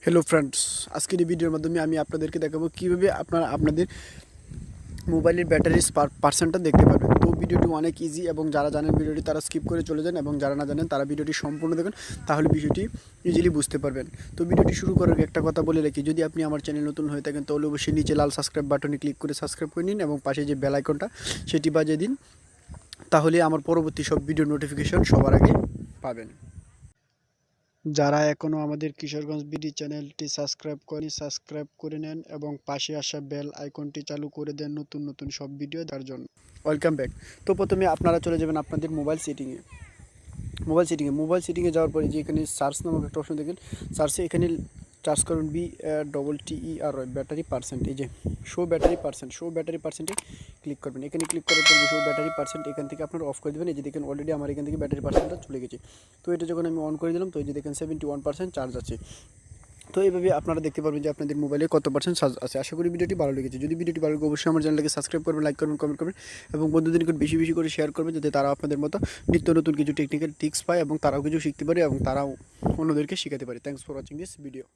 Hello friends, আজকের এই ভিডিওর মাধ্যমে আমি আপনাদেরকে দেখাবো কীভাবে আপনারা আপনাদের মোবাইলের ব্যাটারির পার্সেন্টটা দেখতে পারবেন। তো ভিডিওটি অনেক ইজি এবং যারা জানেন ভিডিওটি তারা স্কিপ করে চলে যান এবং যারা না জানেন তারা ভিডিওটি সম্পূর্ণ দেখুন, তাহলে বিষয়টি ইজিলি বুঝতে পারবেন। তো ভিডিওটি শুরু করার আগে একটা কথা বলে রাখি, যদি আপনি আমার চ্যানেল নতুন হয়ে থাকেন তাহলে অবশ্যই নিচে লাল সাবস্ক্রাইব বাটনে ক্লিক করে সাবস্ক্রাইব করে নিন এবং পাশে যে বেল আইকনটা সেটি বাজিয়ে দিন, তাহলে আমার পরবর্তী সব ভিডিও নোটিফিকেশন সবার আগে পাবেন। যারা এখনও আমাদের কিশোরগঞ্জ বিডি চ্যানেলটি সাবস্ক্রাইব করে নেন এবং পাশে আসা বেল আইকনটি চালু করে দেন নতুন নতুন সব ভিডিও দেখার জন্য। Welcome back. তো প্রথমে আপনারা চলে যাবেন আপনাদের মোবাইল সেটিংয়ে যাওয়ার পরে যে এখানে সার্চ নামক একটা অপশন দেখেন, সার্চে এখানে চার্জ করুন BTTER ব্যাটারি পার্সেন্ট, এই যে শো ব্যাটারি পার্সেন্টে ক্লিক করবেন। এখানে ক্লিক করার পর শো ব্যাটারি পার্সেন্ট এখান থেকে আপনারা অফ করে দেবেন। এই যে দেখেন অলরেডি আমার এখান থেকে ব্যাটারি পার্সেন্টটা চলে গেছে। তো এটা যখন আমি অন করে দিলাম তো এই যে দেখেন 71% চার্জ আছে। তো এইভাবে আপনারা দেখতে পারবেন যে আপনাদের মোবাইলে কত পার্সেন্ট চার্জ আছে। আশা করি ভিডিওটি ভালো লেগেছে। যদি ভিডিওটি ভালো লাগে অবশ্যই আমার চ্যানেলকে সাবস্ক্রাইব করবেন, লাইক করবেন, কমেন্ট করবেন এবং বন্ধুদের নিকট বেশি বেশি করে শেয়ার করবেন, যাতে তারা আপনাদের মতো নিত্য নতুন কিছু টেকনিক্যাল টিপস পায় এবং তারাও কিছু শিখতে পারে এবং তারাও অন্যদেরকে শেখাতে পারে। Thanks for watching this video.